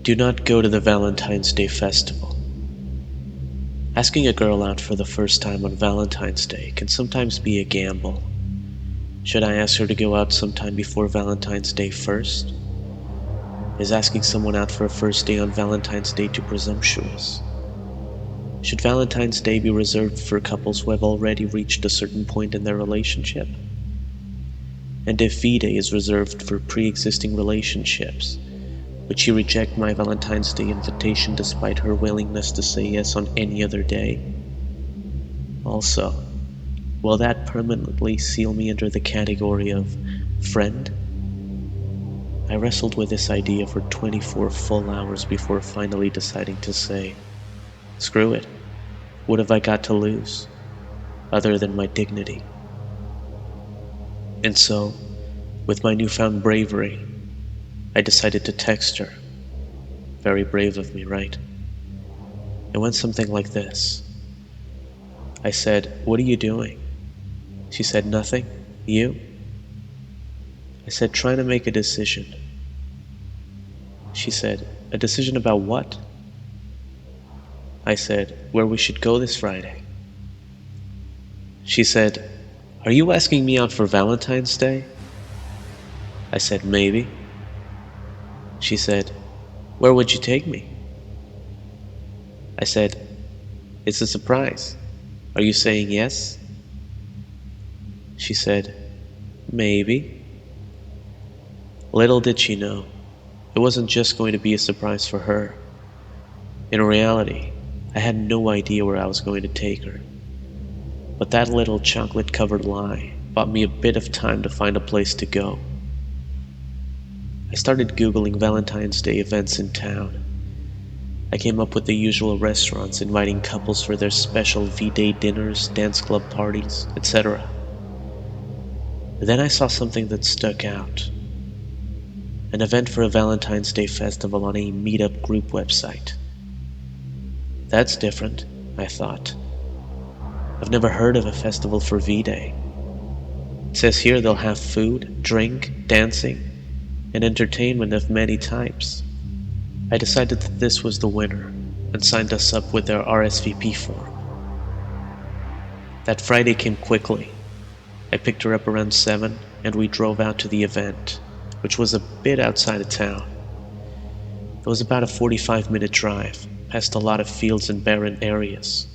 Do not go to the Valentine's Day festival. Asking a girl out for the first time on Valentine's Day can sometimes be a gamble. Should I ask her to go out sometime before Valentine's Day first? Is asking someone out for a first day on Valentine's Day too presumptuous? Should Valentine's Day be reserved for couples who have already reached a certain point in their relationship? And if V-Day is reserved for pre-existing relationships, would she reject my Valentine's Day invitation despite her willingness to say yes on any other day? Also, will that permanently seal me under the category of friend? I wrestled with this idea for 24 full hours before finally deciding to say, screw it. What have I got to lose, other than my dignity? And so, with my newfound bravery, I decided to text her. Very brave of me, right? It went something like this. I said, "What are you doing?" She said, "Nothing. You?" I said, "Trying to make a decision." She said, "A decision about what?" I said, "Where we should go this Friday." She said, "Are you asking me out for Valentine's Day?" I said, "Maybe." She said, "Where would you take me?" I said, "It's a surprise. Are you saying yes?" She said, "Maybe." Little did she know, it wasn't just going to be a surprise for her. In reality, I had no idea where I was going to take her. But that little chocolate-covered lie bought me a bit of time to find a place to go. I started Googling Valentine's Day events in town. I came up with the usual restaurants inviting couples for their special V-Day dinners, dance club parties, etc. Then I saw something that stuck out. An event for a Valentine's Day festival on a meetup group website. That's different, I thought. I've never heard of a festival for V-Day. It says here they'll have food, drink, dancing, and entertainment of many types. I decided that this was the winner and signed us up with their RSVP form. That Friday came quickly. I picked her up around 7 and we drove out to the event, which was a bit outside of town. It was about a 45-minute drive, past a lot of fields and barren areas.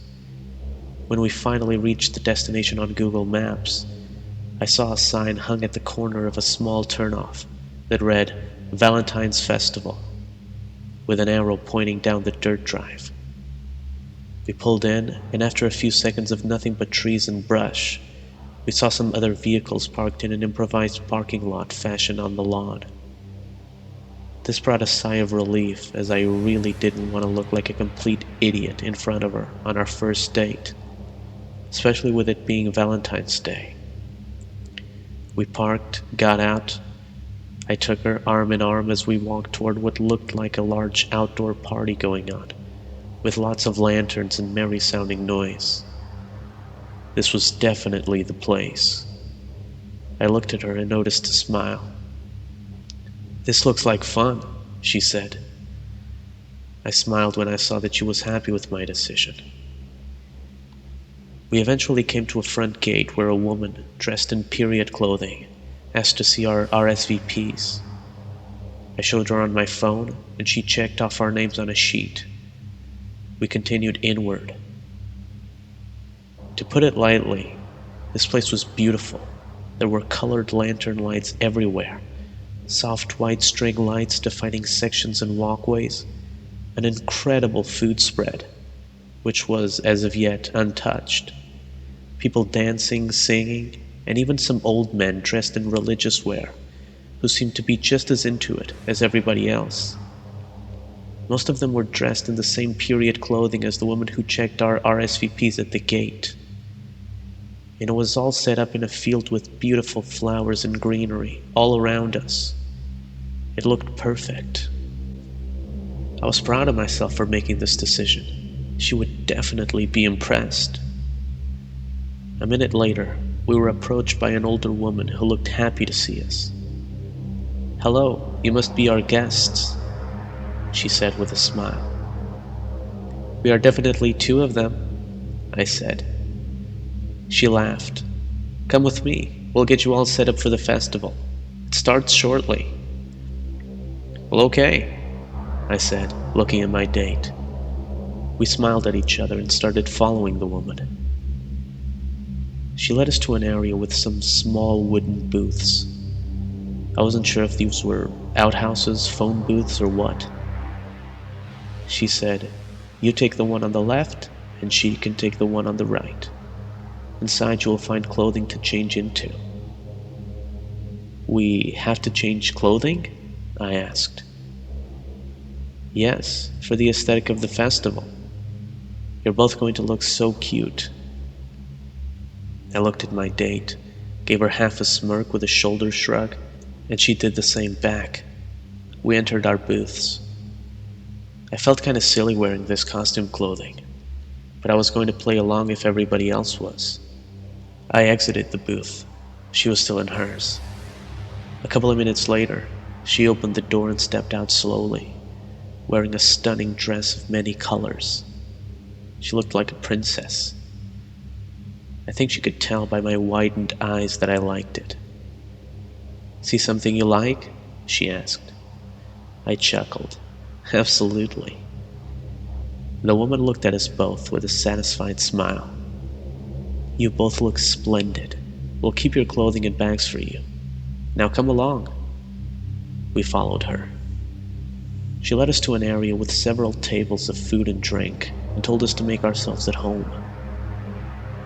When we finally reached the destination on Google Maps, I saw a sign hung at the corner of a small turnoff that read Valentine's Festival, with an arrow pointing down the dirt drive. We pulled in, and after a few seconds of nothing but trees and brush, we saw some other vehicles parked in an improvised parking lot fashioned on the lawn. This brought a sigh of relief, as I really didn't want to look like a complete idiot in front of her on our first date, especially with it being Valentine's Day. We parked, got out. I took her arm in arm as we walked toward what looked like a large outdoor party going on, with lots of lanterns and merry-sounding noise. This was definitely the place. I looked at her and noticed a smile. "This looks like fun," she said. I smiled when I saw that she was happy with my decision. We eventually came to a front gate where a woman, dressed in period clothing, asked to see our RSVPs. I showed her on my phone, and she checked off our names on a sheet. We continued inward. To put it lightly, this place was beautiful. There were colored lantern lights everywhere, soft white string lights defining sections and walkways, an incredible food spread, which was, as of yet, untouched. People dancing, singing, and even some old men dressed in religious wear, who seemed to be just as into it as everybody else. Most of them were dressed in the same period clothing as the woman who checked our RSVPs at the gate. And it was all set up in a field with beautiful flowers and greenery all around us. It looked perfect. I was proud of myself for making this decision. She would definitely be impressed. A minute later, we were approached by an older woman who looked happy to see us. "Hello, you must be our guests." she said with a smile. We are definitely two of them, I said. She laughed. Come with me. We'll get you all set up for the festival. It starts shortly. Well, okay, I said, looking at my date. We smiled at each other and started following the woman. She led us to an area with some small wooden booths. I wasn't sure if these were outhouses, phone booths, or what. She said, you take the one on the left, and she can take the one on the right. Inside you will find clothing to change into. We have to change clothing? I asked. Yes, for the aesthetic of the festival. You're both going to look so cute. I looked at my date, gave her half a smirk with a shoulder shrug, and she did the same back. We entered our booths. I felt kind of silly wearing this costume clothing, but I was going to play along if everybody else was. I exited the booth. She was still in hers. A couple of minutes later, she opened the door and stepped out slowly, wearing a stunning dress of many colors. She looked like a princess. I think she could tell by my widened eyes that I liked it. See something you like? She asked. I chuckled. Absolutely. The woman looked at us both with a satisfied smile. You both look splendid. We'll keep your clothing and bags for you. Now come along. We followed her. She led us to an area with several tables of food and drink and told us to make ourselves at home.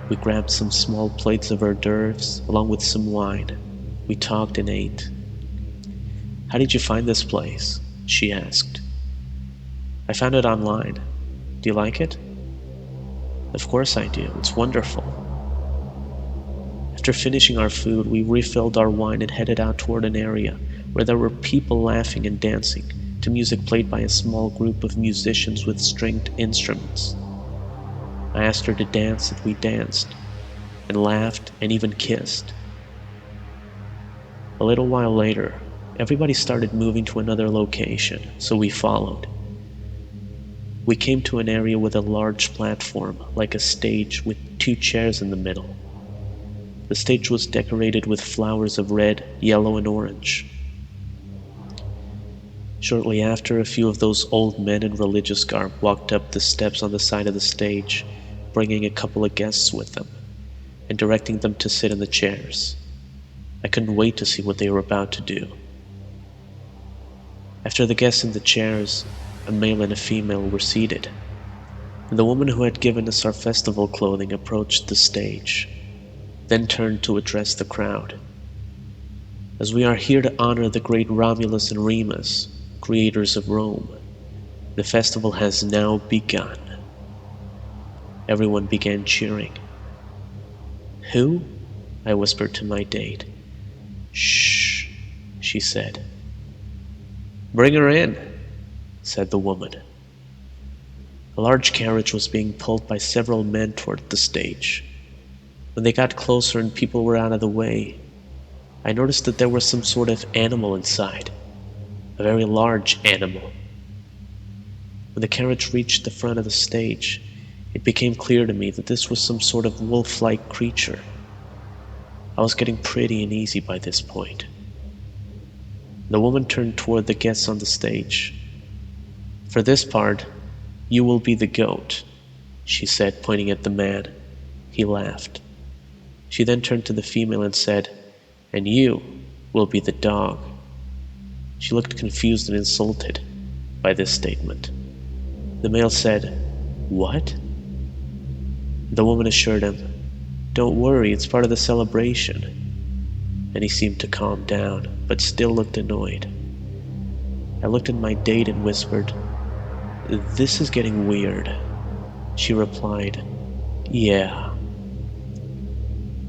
We grabbed some small plates of hors d'oeuvres along with some wine. We talked and ate. How did you find this place? She asked. I found it online. Do you like it? Of course I do. It's wonderful. After finishing our food, we refilled our wine and headed out toward an area where there were people laughing and dancing to music played by a small group of musicians with stringed instruments. I asked her to dance and we danced, and laughed and even kissed. A little while later, everybody started moving to another location, so we followed. We came to an area with a large platform, like a stage with two chairs in the middle. The stage was decorated with flowers of red, yellow, and orange. Shortly after, a few of those old men in religious garb walked up the steps on the side of the stage, bringing a couple of guests with them, and directing them to sit in the chairs. I couldn't wait to see what they were about to do. After the guests in the chairs, a male and a female were seated, and the woman who had given us our festival clothing approached the stage, then turned to address the crowd. As we are here to honor the great Romulus and Remus, creators of Rome, the festival has now begun. Everyone began cheering. Who? I whispered to my date. Shh, she said. Bring her in, said the woman. A large carriage was being pulled by several men toward the stage. When they got closer and people were out of the way, I noticed that there was some sort of animal inside, a very large animal. When the carriage reached the front of the stage, it became clear to me that this was some sort of wolf-like creature. I was getting pretty uneasy by this point. The woman turned toward the guests on the stage. For this part, you will be the goat, she said, pointing at the man. He laughed. She then turned to the female and said, and you will be the dog. She looked confused and insulted by this statement. The male said, what? The woman assured him, don't worry, it's part of the celebration. And he seemed to calm down, but still looked annoyed. I looked at my date and whispered, this is getting weird. She replied, yeah.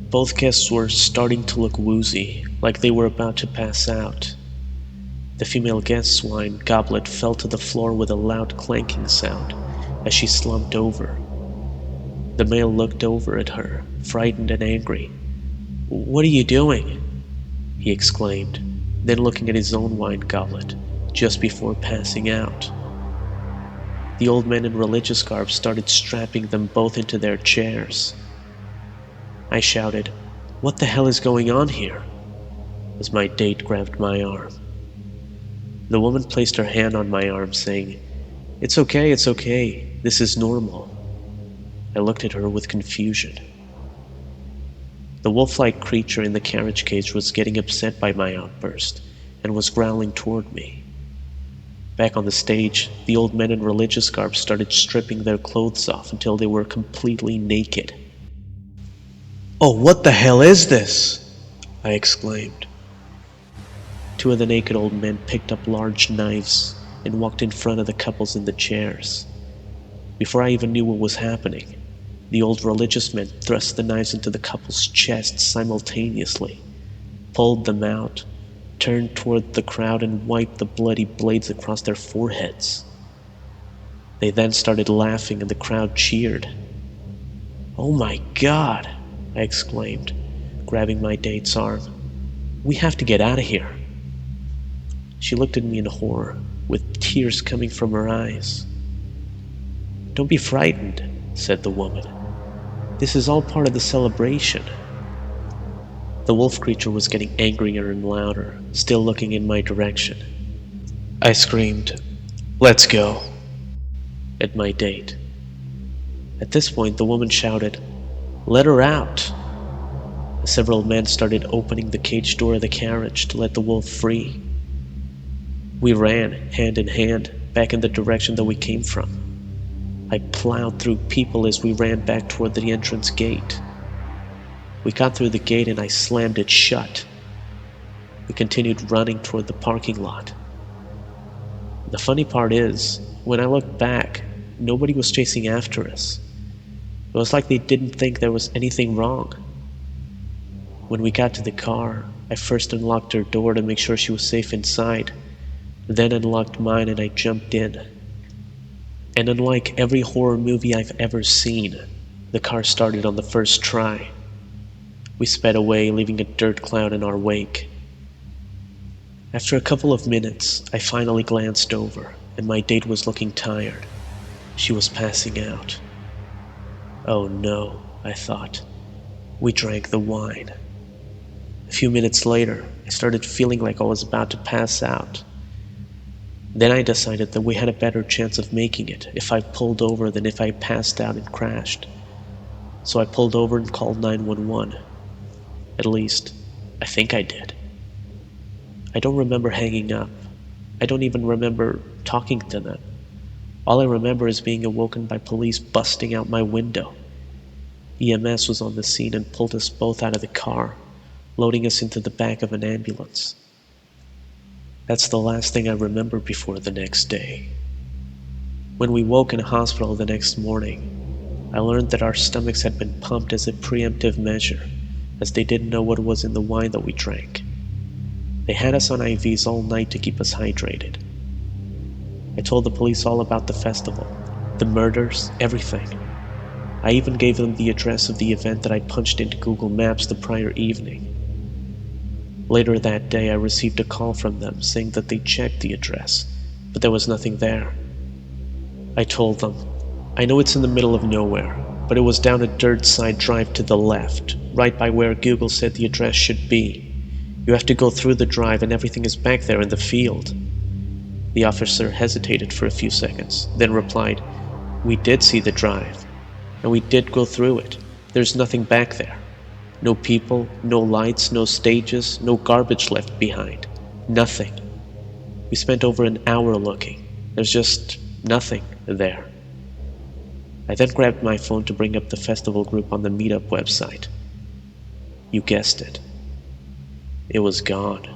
Both guests were starting to look woozy, like they were about to pass out. The female guest's wine goblet fell to the floor with a loud clanking sound as she slumped over. The male looked over at her, frightened and angry. What are you doing? He exclaimed, then looking at his own wine goblet, just before passing out. The old men in religious garb started strapping them both into their chairs. I shouted, "What the hell is going on here?" as my date grabbed my arm. The woman placed her hand on my arm, saying, it's okay, this is normal." I looked at her with confusion. The wolf-like creature in the carriage cage was getting upset by my outburst and was growling toward me. Back on the stage, the old men in religious garb started stripping their clothes off until they were completely naked. "Oh, what the hell is this?" I exclaimed. Two of the naked old men picked up large knives and walked in front of the couples in the chairs. Before I even knew what was happening, the old religious men thrust the knives into the couple's chests simultaneously, pulled them out, turned toward the crowd and wiped the bloody blades across their foreheads. They then started laughing and the crowd cheered. "Oh my God," I exclaimed, grabbing my date's arm. "We have to get out of here." She looked at me in horror, with tears coming from her eyes. "Don't be frightened," said the woman. "This is all part of the celebration." The wolf creature was getting angrier and louder, still looking in my direction. I screamed, "Let's go," at my date. At this point, the woman shouted, "Let her out." Several men started opening the cage door of the carriage to let the wolf free. We ran, hand in hand, back in the direction that we came from. I plowed through people as we ran back toward the entrance gate. We got through the gate and I slammed it shut. We continued running toward the parking lot. The funny part is, when I looked back, nobody was chasing after us. It was like they didn't think there was anything wrong. When we got to the car, I first unlocked her door to make sure she was safe inside, then unlocked mine and I jumped in. And unlike every horror movie I've ever seen, the car started on the first try. We sped away, leaving a dirt cloud in our wake. After a couple of minutes, I finally glanced over, and my date was looking tired. She was passing out. Oh no, I thought. We drank the wine. A few minutes later, I started feeling like I was about to pass out. Then I decided that we had a better chance of making it if I pulled over than if I passed out and crashed. So I pulled over and called 911. At least, I think I did. I don't remember hanging up. I don't even remember talking to them. All I remember is being awoken by police busting out my window. EMS was on the scene and pulled us both out of the car, loading us into the back of an ambulance. That's the last thing I remember before the next day. When we woke in a hospital the next morning, I learned that our stomachs had been pumped as a preemptive measure, as they didn't know what was in the wine that we drank. They had us on IVs all night to keep us hydrated. I told the police all about the festival, the murders, everything. I even gave them the address of the event that I punched into Google Maps the prior evening. Later that day, I received a call from them saying that they checked the address, but there was nothing there. I told them, "I know it's in the middle of nowhere, but it was down a dirt side drive to the left, right by where Google said the address should be. You have to go through the drive and everything is back there in the field." The officer hesitated for a few seconds, then replied, "We did see the drive, and we did go through it. There's nothing back there. No people, no lights, no stages, no garbage left behind. Nothing. We spent over an hour looking. There's just nothing there." I then grabbed my phone to bring up the festival group on the meetup website. You guessed it. It was gone.